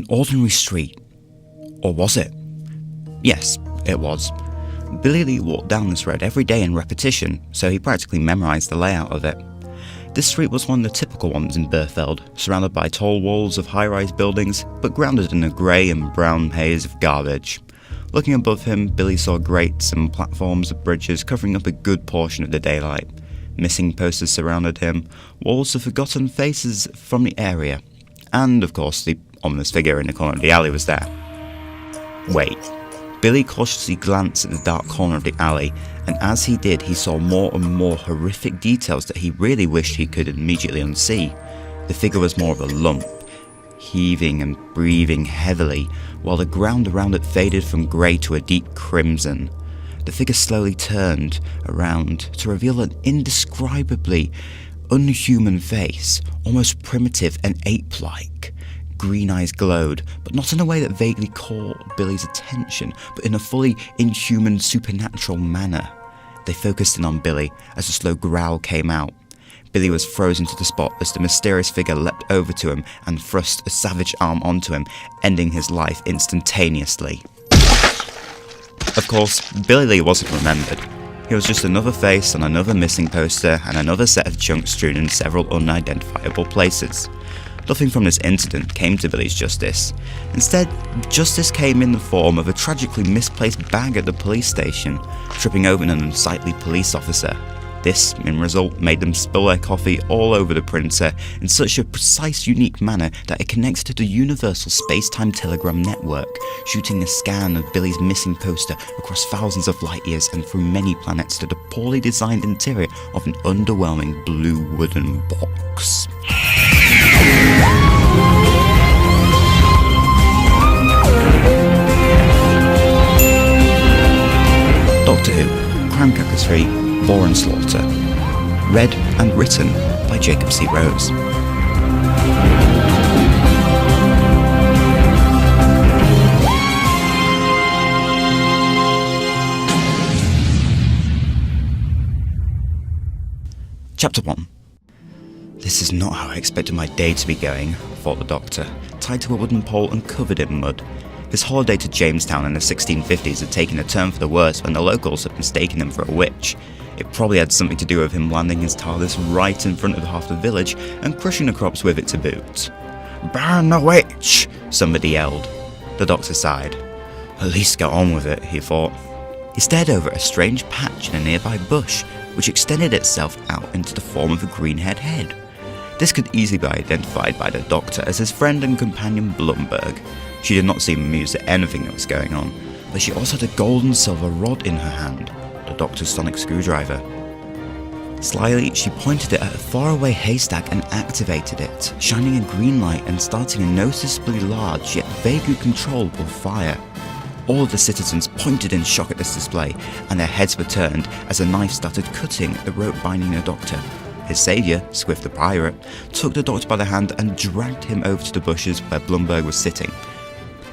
An ordinary street. Or was it? Yes, it was. Billy Lee walked down this road every day in repetition, so he practically memorised the layout of it. This street was one of the typical ones in Burfeld, surrounded by tall walls of high-rise buildings, but grounded in a grey and brown haze of garbage. Looking above him, Billy saw grates and platforms of bridges covering up a good portion of the daylight. Missing posters surrounded him, walls of forgotten faces from the area, and, of course, the ominous figure in the corner of the alley was there. Wait. Billy cautiously glanced at the dark corner of the alley, and as he did, he saw more and more horrific details that he really wished he could immediately unsee. The figure was more of a lump, heaving and breathing heavily, while the ground around it faded from grey to a deep crimson. The figure slowly turned around to reveal an indescribably unhuman face, almost primitive and ape-like. Green eyes glowed, but not in a way that vaguely caught Billy's attention, but in a fully inhuman, supernatural manner. They focused in on Billy as a slow growl came out. Billy was frozen to the spot as the mysterious figure leapt over to him and thrust a savage arm onto him, ending his life instantaneously. Of course, Billy Lee wasn't remembered. He was just another face on another missing poster and another set of junk strewn in several unidentifiable places. Nothing from this incident came to Billy's justice. Instead, justice came in the form of a tragically misplaced bag at the police station, tripping over an unsightly police officer. This, in result, made them spill their coffee all over the printer in such a precise, unique manner that it connected to the universal space-time telegram network, shooting a scan of Billy's missing poster across thousands of light years and through many planets to the poorly designed interior of an underwhelming blue wooden box. Doctor Who, Cranker 3, Law and Slaughter. Read and written by Jacob C. Rose. Chapter 1. This is not how I expected my day to be going, thought the Doctor, tied to a wooden pole and covered in mud. His holiday to Jamestown in the 1650s had taken a turn for the worse when the locals had mistaken him for a witch. It probably had something to do with him landing his TARDIS right in front of half the village and crushing the crops with it to boot. "Burn the witch!" somebody yelled. The Doctor sighed. At least get on with it, he thought. He stared over at a strange patch in a nearby bush, which extended itself out into the form of a green-haired head. This could easily be identified by the Doctor as his friend and companion Blumberg. She did not seem amused at anything that was going on, but she also had a gold and silver rod in her hand, the Doctor's sonic screwdriver. Slyly, she pointed it at a faraway haystack and activated it, shining a green light and starting a noticeably large yet vaguely controllable fire. All of the citizens pointed in shock at this display, and their heads were turned as a knife started cutting at the rope binding the Doctor. His saviour, Squiff the pirate, took the Doctor by the hand and dragged him over to the bushes where Blumberg was sitting.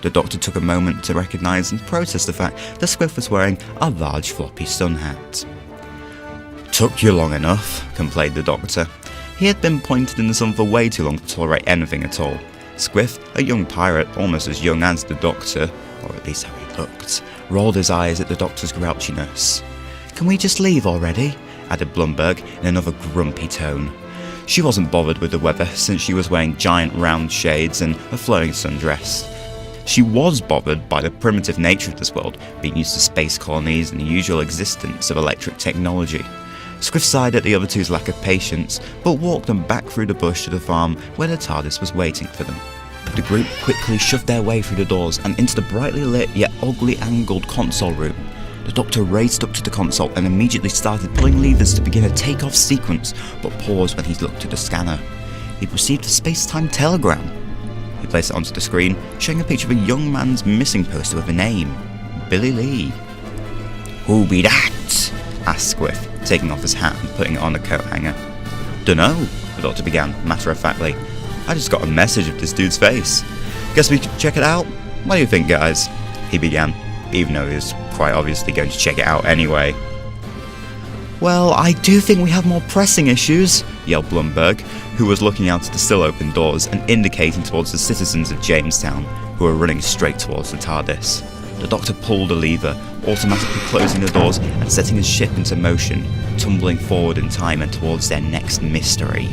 The Doctor took a moment to recognise and process the fact that Squiff was wearing a large floppy sun hat. "Took you long enough," complained the Doctor. He had been pointed in the sun for way too long to tolerate anything at all. Squiff, a young pirate, almost as young as the Doctor, or at least how he looked, rolled his eyes at the Doctor's grouchiness. "Can we just leave already?" added Blumberg in another grumpy tone. She wasn't bothered with the weather since she was wearing giant round shades and a flowing sundress. She was bothered by the primitive nature of this world, being used to space colonies and the usual existence of electric technology. Squiff sighed at the other two's lack of patience, but walked them back through the bush to the farm where the TARDIS was waiting for them. The group quickly shoved their way through the doors and into the brightly lit yet oddly angled console room. The Doctor raced up to the console and immediately started pulling levers to begin a take-off sequence, but paused when he looked at the scanner. He received a space-time telegram. He placed it onto the screen, showing a picture of a young man's missing poster with a name, Billy Lee. "Who be that?" asked Squiff, taking off his hat and putting it on a coat hanger. "Dunno," the Doctor began, matter-of-factly. "I just got a message of this dude's face. Guess we could check it out? What do you think, guys?" he began, even though he was quite obviously going to check it out anyway. "Well, I do think we have more pressing issues," yelled Blumberg, who was looking out at the still open doors and indicating towards the citizens of Jamestown, who were running straight towards the TARDIS. The Doctor pulled a lever, automatically closing the doors and setting his ship into motion, tumbling forward in time and towards their next mystery.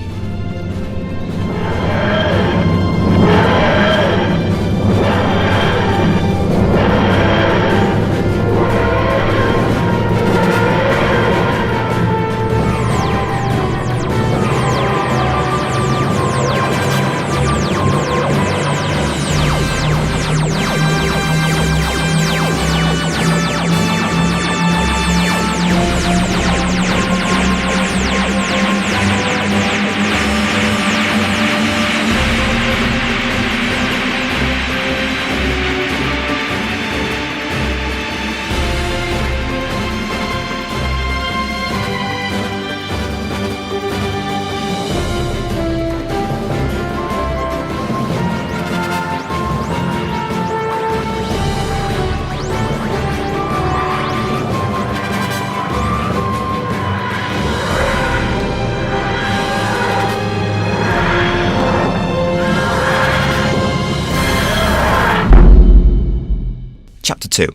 Chapter 2.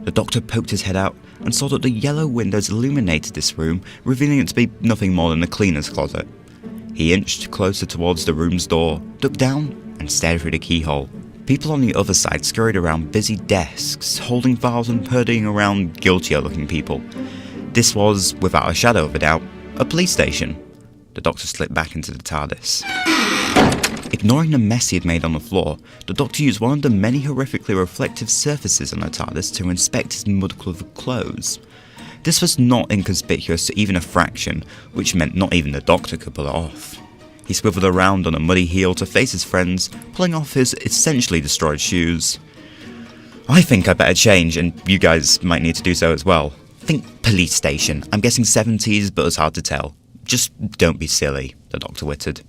The Doctor poked his head out and saw that the yellow windows illuminated this room, revealing it to be nothing more than a cleaner's closet. He inched closer towards the room's door, ducked down, and stared through the keyhole. People on the other side scurried around busy desks, holding files and herding around guiltier-looking people. This was, without a shadow of a doubt, a police station. The Doctor slipped back into the TARDIS. Ignoring the mess he had made on the floor, the Doctor used one of the many horrifically reflective surfaces on the TARDIS to inspect his mud-covered clothes. This was not inconspicuous to even a fraction, which meant not even the Doctor could pull it off. He swiveled around on a muddy heel to face his friends, pulling off his essentially destroyed shoes. I think I better change, and you guys might need to do so as well. Think police station. I'm guessing 70s, but it's hard to tell. Just don't be silly, the Doctor wittered.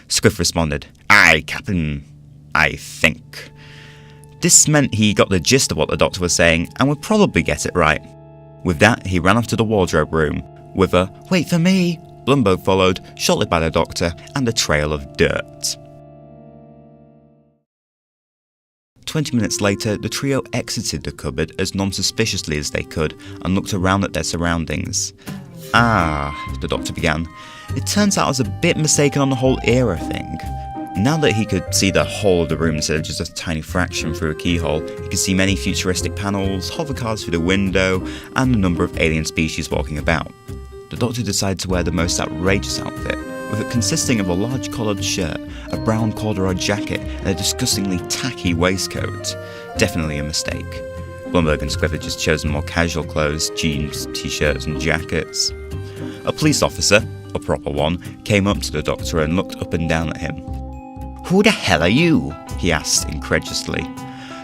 Squiff responded, Aye, Captain, I think. This meant he got the gist of what the Doctor was saying and would probably get it right. With that, he ran off to the wardrobe room, with a "Wait for me" Blumberg followed, shortly by the Doctor, and a trail of dirt. 20 minutes later, the trio exited the cupboard as non-suspiciously as they could and looked around at their surroundings. The Doctor began. It turns out I was a bit mistaken on the whole era thing. Now that he could see the whole of the room instead of just a tiny fraction through a keyhole, he could see many futuristic panels, hover cars through the window, and a number of alien species walking about. The Doctor decided to wear the most outrageous outfit, with it consisting of a large collared shirt, a brown corduroy jacket, and a disgustingly tacky waistcoat. Definitely a mistake. Blumberg and Squiff had just chosen more casual clothes, jeans, t-shirts and jackets. A police officer, a proper one, came up to the Doctor and looked up and down at him. "Who the hell are you?" he asked incredulously.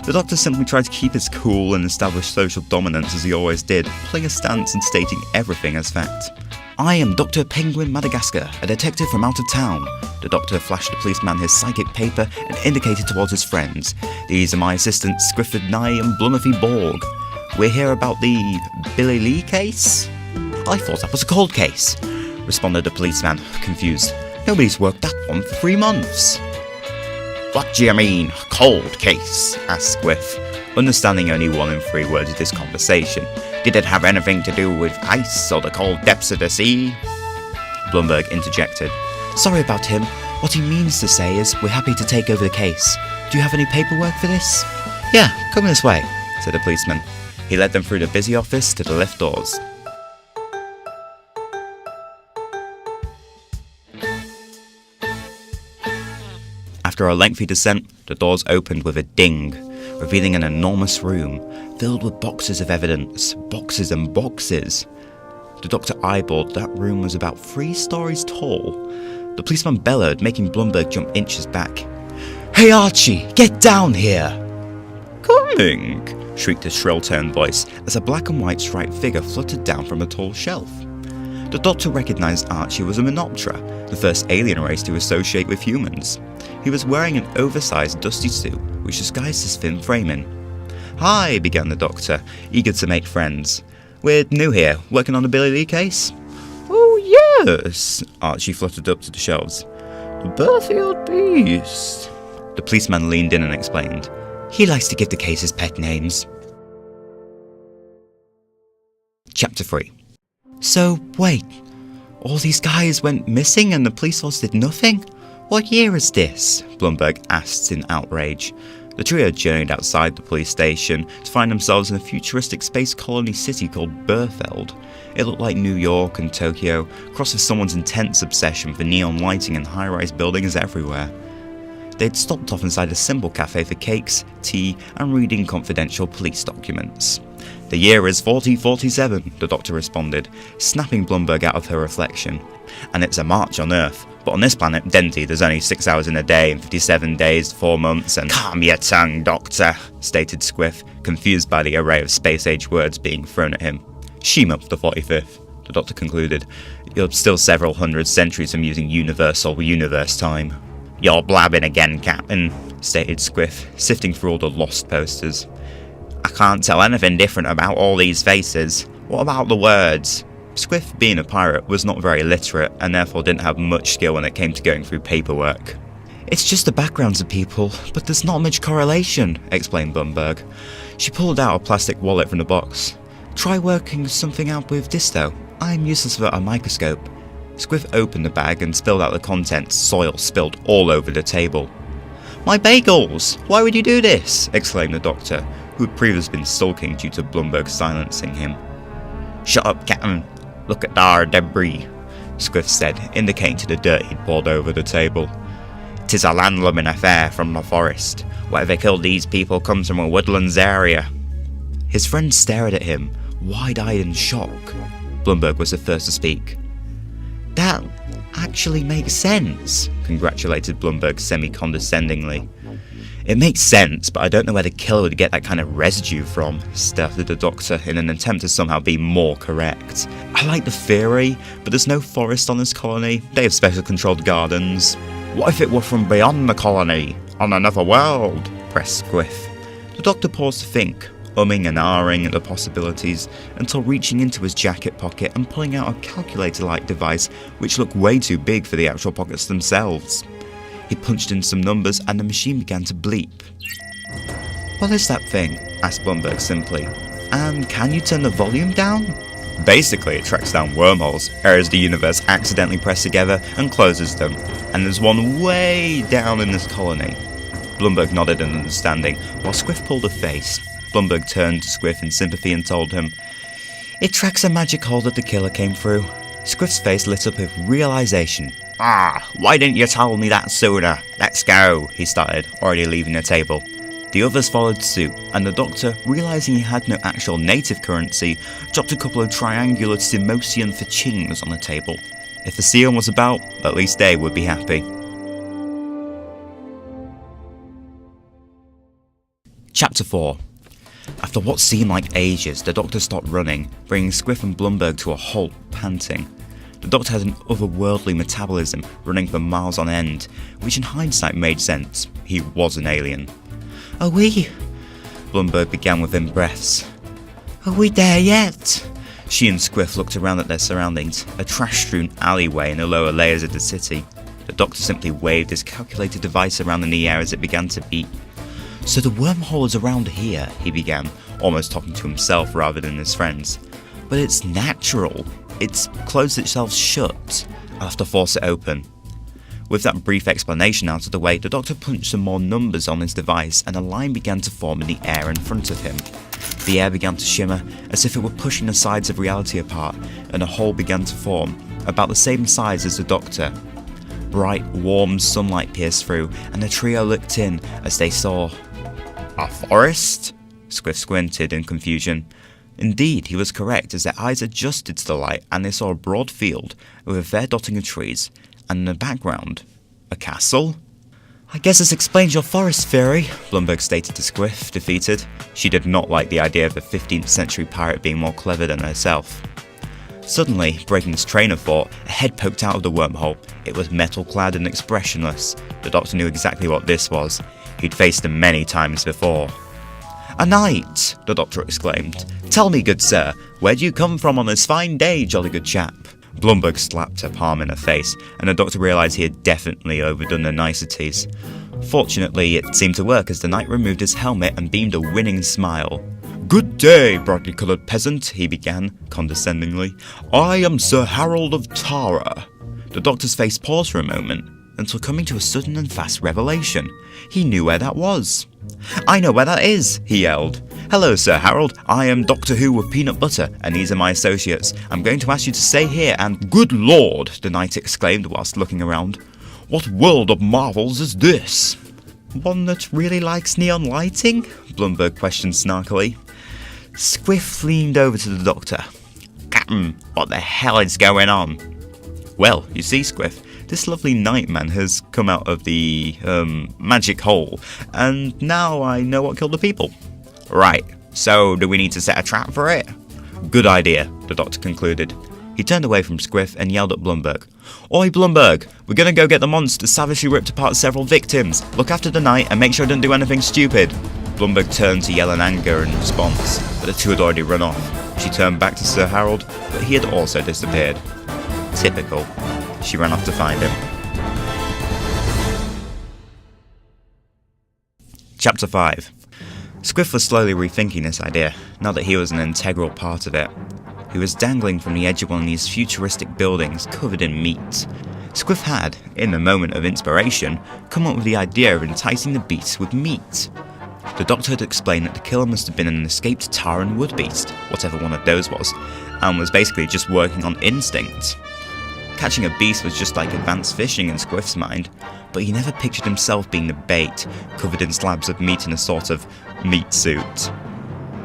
The Doctor simply tried to keep his cool and establish social dominance as he always did, playing a stance and stating everything as fact. "I am Dr. Penguin Madagascar, a detective from out of town." The Doctor flashed the policeman his psychic paper and indicated towards his friends. "These are my assistants, Squifford Nye and Blummerfy Borg. We're here about the Billy Lee case?" "I thought that was a cold case," responded the policeman, confused. "Nobody's worked that one for 3 months." "What do you mean, cold case?" asked Squiff, understanding only 1 in 3 words of this conversation. "Did it have anything to do with ice or the cold depths of the sea?" Blumberg interjected. "Sorry about him. What he means to say is we're happy to take over the case. Do you have any paperwork for this?" "Yeah, come this way," said the policeman. He led them through the busy office to the lift doors. After a lengthy descent, the doors opened with a ding, revealing an enormous room, filled with boxes of evidence, boxes and boxes. The Doctor eyeballed that room was about 3 stories tall. The policeman bellowed, making Blumberg jump inches back. "Hey Archie, get down here!" "Coming!" shrieked a shrill-toned voice as a black and white striped figure fluttered down from a tall shelf. The Doctor recognised Archie was a Menoptera, the first alien race to associate with humans. He was wearing an oversized dusty suit, which disguised his thin framing. "Hi," began the Doctor, eager to make friends. "We're new here, working on the Billy Lee case?" "Oh Yes, Archie fluttered up to the shelves. The Burfield Beast. The policeman leaned in and explained. He likes to give the cases pet names. Chapter 3. So, wait, all these guys went missing and the police force did nothing? What year is this? Blumberg asked in outrage. The trio journeyed outside the police station to find themselves in a futuristic space colony city called Burfeld. It looked like New York and Tokyo, crossed with someone's intense obsession for neon lighting and high-rise buildings everywhere. They'd stopped off inside a simple cafe for cakes, tea, and reading confidential police documents. The year is 4047, the doctor responded, snapping Blumberg out of her reflection. And it's a March on Earth, but on this planet, Denty, there's only 6 hours in a day and 57 days, 4 months, and— Calm your tongue, Doctor, stated Squiff, confused by the array of space-age words being thrown at him. She-month the 45th, the doctor concluded. You're still several hundred centuries from using universal universe time. You're blabbing again, Captain, stated Squiff, sifting through all the lost posters. I can't tell anything different about all these faces. What about the words? Squiff, being a pirate, was not very literate and therefore didn't have much skill when it came to going through paperwork. It's just the backgrounds of people, but there's not much correlation, explained Blumberg. She pulled out a plastic wallet from the box. Try working something out with this though. I'm useless without a microscope. Squiff opened the bag and spilled out the contents, soil spilled all over the table. My bagels! Why would you do this? Exclaimed the doctor, who had previously been sulking due to Blumberg silencing him. Shut up, Captain. Look at our debris, Squiff said, indicating to the dirt he'd poured over the table. 'Tis a landlubbing affair from the forest. Whatever killed these people comes from a woodlands area. His friend stared at him, wide-eyed in shock. Blumberg was the first to speak. That actually makes sense, congratulated Blumberg semi-condescendingly. It makes sense, but I don't know where the killer would get that kind of residue from, stuttered the doctor in an attempt to somehow be more correct. I like the theory, but there's no forest on this colony. They have special controlled gardens. What if it were from beyond the colony, on another world? Pressed Squiff. The doctor paused to think, umming and ahhing at the possibilities, until reaching into his jacket pocket and pulling out a calculator-like device which looked way too big for the actual pockets themselves. He punched in some numbers and the machine began to bleep. What is that thing? Asked Blumberg simply. And can you turn the volume down? Basically, it tracks down wormholes, areas the universe accidentally press together and closes them, and there's one way down in this colony. Blumberg nodded in understanding, while Squiff pulled a face. Blumberg turned to Squiff in sympathy and told him, It tracks a magic hole that the killer came through. Squiff's face lit up with realization. Why didn't you tell me that sooner? Let's go, he started, already leaving the table. The others followed suit, and the doctor, realizing he had no actual native currency, dropped a couple of triangular Simosian fachings on the table. If the seal was about, at least they would be happy. Chapter 4. After what seemed like ages, the doctor stopped running, bringing Squiff and Blumberg to a halt, panting. The doctor had an otherworldly metabolism running for miles on end, which in hindsight made sense. He was an alien. Are we? Blumberg began within breaths. Are we there yet? She and Squiff looked around at their surroundings, a trash-strewn alleyway in the lower layers of the city. The doctor simply waved his calculator device around in the air as it began to beep. So the wormhole is around here, he began, almost talking to himself rather than his friends. But it's natural. It's closed itself shut. I'll have to force it open. With that brief explanation out of the way, the doctor punched some more numbers on his device and a line began to form in the air in front of him. The air began to shimmer as if it were pushing the sides of reality apart, and a hole began to form, about the same size as the doctor. Bright, warm sunlight pierced through, and the trio looked in as they saw... A forest? Squiff squinted in confusion. Indeed, he was correct as their eyes adjusted to the light and they saw a broad field with a fair dotting of trees, and in the background, a castle? I guess this explains your forest theory, Blumberg stated to Squiff, defeated. She did not like the idea of a 15th century pirate being more clever than herself. Suddenly, breaking his train of thought, a head poked out of the wormhole. It was metal-clad and expressionless. The doctor knew exactly what this was. He'd faced them many times before. A knight, the doctor exclaimed. Tell me, good sir, where do you come from on this fine day, jolly good chap? Blumberg slapped her palm in her face, and the doctor realised he had definitely overdone the niceties. Fortunately, it seemed to work as the knight removed his helmet and beamed a winning smile. "Good day, brightly-coloured peasant," he began, condescendingly. "I am Sir Harold of Tara." The doctor's face paused for a moment, until coming to a sudden and fast revelation. He knew where that was. "I know where that is," he yelled. "Hello, Sir Harold. I am Doctor Who with peanut butter, and these are my associates. I'm going to ask you to stay here and—" "Good Lord!" the knight exclaimed whilst looking around. "What world of marvels is this?" "One that really likes neon lighting?" Blumberg questioned snarkily. Squiff leaned over to the doctor. "Captain, what the hell is going on?" "Well, you see, Squiff, this lovely nightman has come out of the, magic hole, and now I know what killed the people." "Right, so do we need to set a trap for it?" "Good idea," the doctor concluded. He turned away from Squiff and yelled at Blumberg. "Oi, Blumberg, we're gonna go get the monster savagely ripped apart several victims. Look after the knight and make sure I don't do anything stupid." Blumberg turned to yell in anger in response, but the two had already run off. She turned back to Sir Harold, but he had also disappeared. Typical. She ran off to find him. Chapter 5. Squiff was slowly rethinking this idea, now that he was an integral part of it. He was dangling from the edge of one of these futuristic buildings covered in meat. Squiff had, in a moment of inspiration, come up with the idea of enticing the beast with meat. The doctor had explained that the killer must have been an escaped Taran wood beast, whatever one of those was, and was basically just working on instinct. Catching a beast was just like advanced fishing in Squiff's mind, but he never pictured himself being the bait, covered in slabs of meat in a sort of meat suit.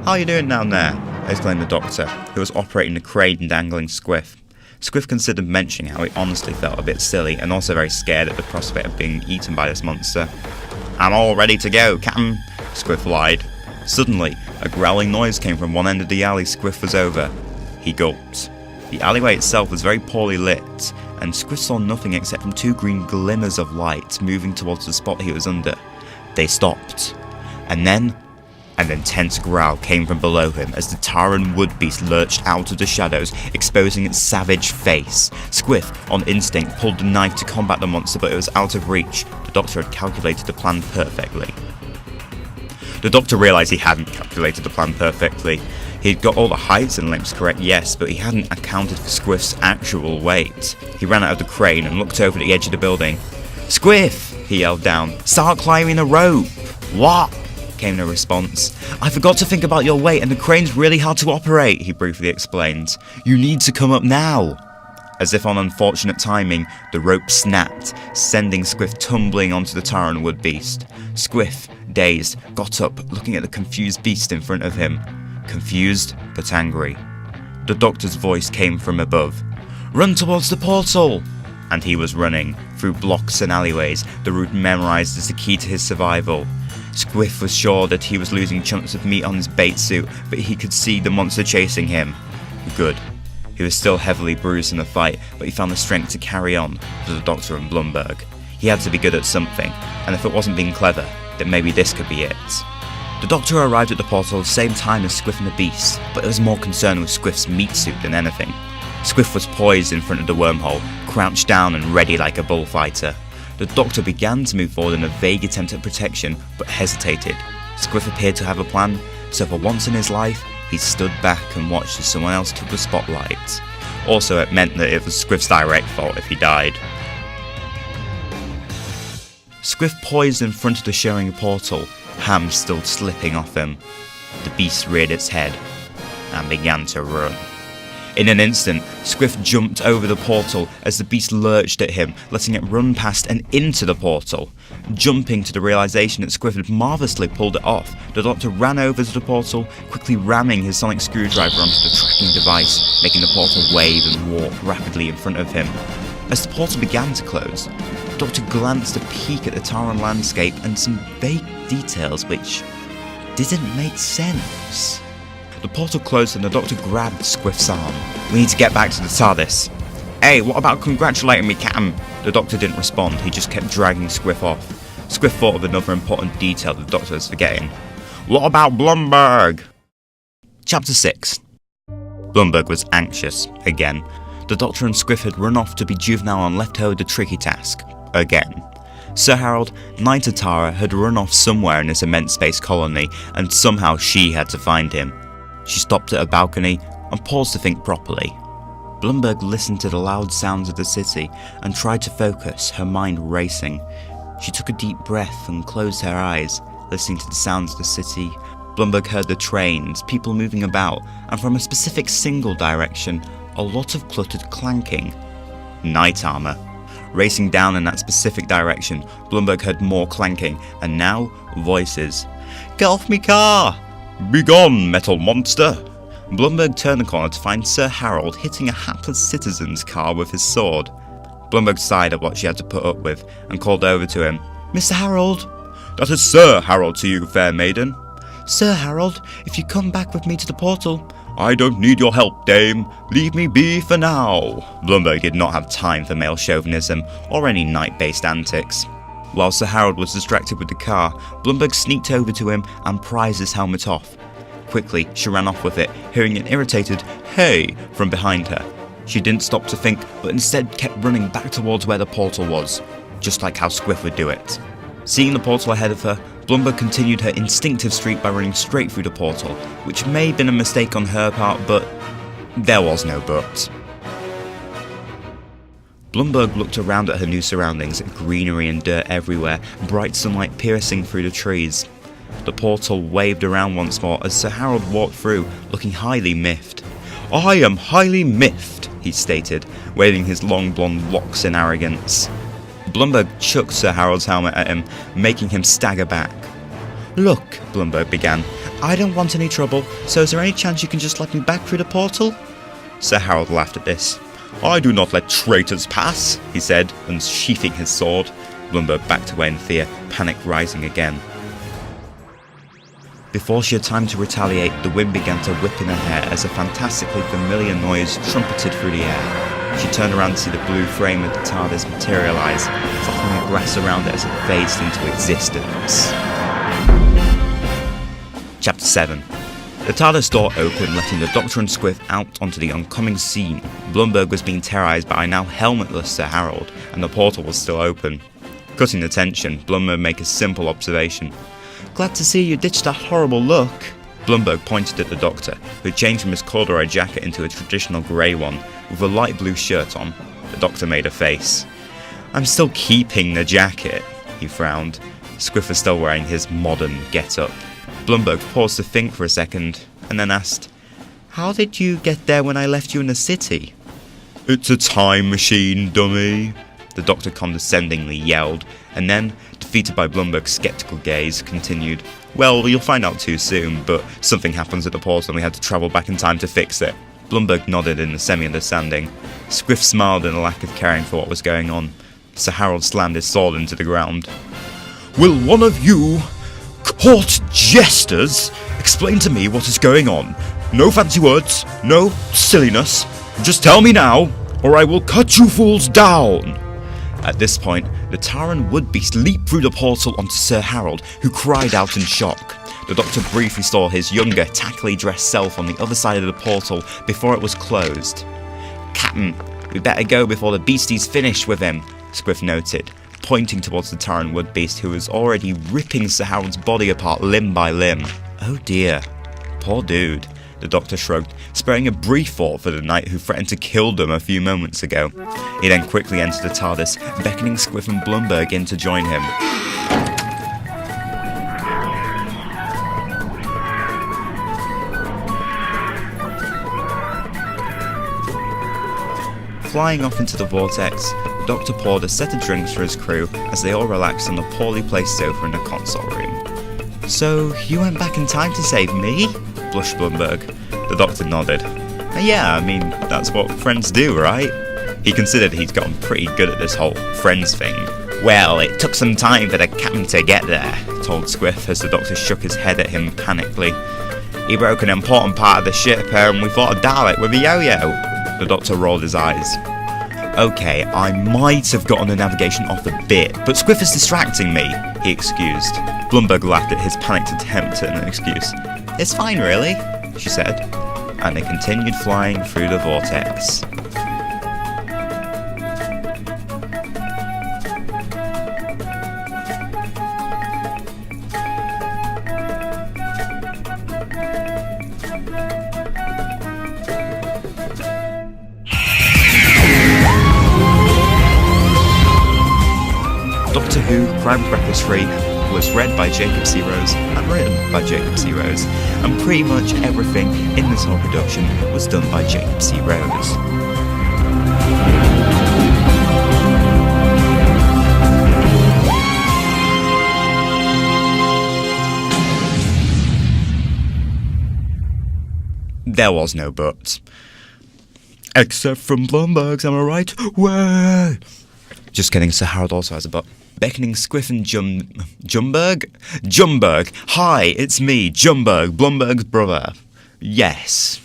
"How are you doing down there?" exclaimed the doctor, who was operating the crane dangling Squiff. Squiff considered mentioning how he honestly felt a bit silly and also very scared at the prospect of being eaten by this monster. "I'm all ready to go, Captain," Squiff lied. Suddenly, a growling noise came from one end of the alley Squiff was over. He gulped. The alleyway itself was very poorly lit, and Squiff saw nothing except from two green glimmers of light moving towards the spot he was under. They stopped, and then an intense growl came from below him as the Taran wood beast lurched out of the shadows, exposing its savage face. Squiff, on instinct, pulled the knife to combat the monster, but it was out of reach. The doctor had calculated the plan perfectly. The doctor realised he hadn't calculated the plan perfectly. He'd got all the heights and lengths correct, yes, but he hadn't accounted for Squiff's actual weight. He ran out of the crane and looked over the edge of the building. "Squiff!" he yelled down. "Start climbing the rope!" "What?" came the response. "I forgot to think about your weight and the crane's really hard to operate," he briefly explained. "You need to come up now." As if on unfortunate timing, the rope snapped, sending Squiff tumbling onto the Taran wood beast. Squiff, dazed, got up, looking at the confused beast in front of him. Confused, but angry. The doctor's voice came from above. "Run towards the portal!" And he was running, through blocks and alleyways, the route memorised as the key to his survival. Squiff was sure that he was losing chunks of meat on his bait suit, but he could see the monster chasing him. Good. He was still heavily bruised in the fight, but he found the strength to carry on, to the doctor and Blumberg. He had to be good at something, and if it wasn't being clever, then maybe this could be it. The doctor arrived at the portal at the same time as Squiff and the beast, but it was more concerned with Squiff's meat suit than anything. Squiff was poised in front of the wormhole, crouched down and ready like a bullfighter. The doctor began to move forward in a vague attempt at protection, but hesitated. Squiff appeared to have a plan, so for once in his life, he stood back and watched as someone else took the spotlight. Also, it meant that it was Squiff's direct fault if he died. Squiff poised in front of the showing portal, Ham still slipping off him. The beast reared its head and began to run. In an instant, Squiff jumped over the portal as the beast lurched at him, letting it run past and into the portal. Jumping to the realisation that Squiff had marvellously pulled it off, the doctor ran over to the portal, quickly ramming his sonic screwdriver onto the tracking device, making the portal wave and warp rapidly in front of him. As the portal began to close, the doctor glanced a peek at the Taran landscape and some vague details which didn't make sense. The portal closed and the doctor grabbed Squiff's arm. "We need to get back to the TARDIS." "Hey, what about congratulating me, Captain?" The doctor didn't respond, he just kept dragging Squiff off. Squiff thought of another important detail the doctor was forgetting. "What about Blumberg?" Chapter 6. Blumberg was anxious, again. The Doctor and Squiff had run off to be juvenile and left her with the tricky task. Again. Sir Harold, Knight Atara, had run off somewhere in this immense space colony, and somehow she had to find him. She stopped at a balcony and paused to think properly. Blumberg listened to the loud sounds of the city and tried to focus, her mind racing. She took a deep breath and closed her eyes, listening to the sounds of the city. Blumberg heard the trains, people moving about, and from a specific single direction, a lot of cluttered clanking. Knight armour. Racing down in that specific direction, Blumberg heard more clanking, and now, voices. "Get off me car! Begone, metal monster!" Blumberg turned the corner to find Sir Harold hitting a hapless citizen's car with his sword. Blumberg sighed at what she had to put up with, and called over to him. "Mr. Harold?" "That is Sir Harold to you, fair maiden." "Sir Harold, if you come back with me to the portal..." "I don't need your help, dame. Leave me be for now." Blumberg did not have time for male chauvinism or any knight-based antics. While Sir Harold was distracted with the car, Blumberg sneaked over to him and prized his helmet off. Quickly, she ran off with it, hearing an irritated "hey" from behind her. She didn't stop to think, but instead kept running back towards where the portal was, just like how Squiff would do it. Seeing the portal ahead of her, Blumberg continued her instinctive streak by running straight through the portal, which may have been a mistake on her part, but there was no but. Blumberg looked around at her new surroundings, greenery and dirt everywhere, bright sunlight piercing through the trees. The portal waved around once more as Sir Harold walked through, looking highly miffed. "I am highly miffed," he stated, waving his long blonde locks in arrogance. Blumberg chucked Sir Harold's helmet at him, making him stagger back. "Look," Blumberg began, "I don't want any trouble, so is there any chance you can just let me back through the portal?" Sir Harold laughed at this. "I do not let traitors pass," he said, unsheathing his sword. Blumberg backed away in fear, panic rising again. Before she had time to retaliate, the wind began to whip in her hair as a fantastically familiar noise trumpeted through the air. She turned around to see the blue frame of the TARDIS materialise, fluffing the grass around it as it phased into existence. Chapter 7. The TARDIS door opened, letting the Doctor and Squiff out onto the oncoming scene. Blumberg was being terrorised by a now helmetless Sir Harold, and the portal was still open. Cutting the tension, Blumberg made a simple observation. "Glad to see you ditched that horrible look." Blumberg pointed at the Doctor, who had changed from his corduroy jacket into a traditional grey one, with a light blue shirt on. The Doctor made a face. "I'm still keeping the jacket," he frowned. Squiff was still wearing his modern get-up. Blumberg paused to think for a second, and then asked, "How did you get there when I left you in the city?" "It's a time machine, dummy," the Doctor condescendingly yelled, and then, defeated by Blumberg's sceptical gaze, continued, "Well, you'll find out too soon, but something happens at the portal and we had to travel back in time to fix it." Blumberg nodded in a semi-understanding. Squiff smiled in a lack of caring for what was going on. Sir Harold slammed his sword into the ground. "Will one of you court jesters explain to me what is going on? No fancy words, no silliness. Just tell me now, or I will cut you fools down." At this point, the Taran would-beast leaped through the portal onto Sir Harold, who cried out in shock. The Doctor briefly saw his younger, tackily dressed self on the other side of the portal before it was closed. "Captain, we better go before the beastie's finished with him," Squiff noted, pointing towards the Taran wood-beast, who was already ripping Sir Harold's body apart limb by limb. "Oh dear, poor dude," the Doctor shrugged, sparing a brief thought for the knight who threatened to kill them a few moments ago. He then quickly entered the TARDIS, beckoning Squiff and Blumberg in to join him. Flying off into the vortex, the Doctor poured a set of drinks for his crew as they all relaxed on the poorly placed sofa in the console room. "So, you went back in time to save me?" blushed Blumberg. The Doctor nodded. "Yeah, I mean, that's what friends do, right?" He considered he'd gotten pretty good at this whole friends thing. "Well, it took some time for the captain to get there," told Squiff as the Doctor shook his head at him panically. "He broke an important part of the ship and we fought a Dalek with a yo-yo." The Doctor rolled his eyes. "Okay, I might have gotten the navigation off a bit, but Squiff is distracting me," he excused. Blumberg laughed at his panicked attempt at an excuse. "It's fine, really," she said, and they continued flying through the vortex. Doctor Who Crime Breakfast Free was read by Jacob C. Rose and written by Jacob C. Rose, and pretty much everything in this whole production was done by Jacob C. Rose. There was no but. Except from Blumberg's, am I right? Way! Just kidding, Sir Harold also has a but. Beckoning Squiff and Blumberg? Hi, it's me, Blumberg's brother. Yes.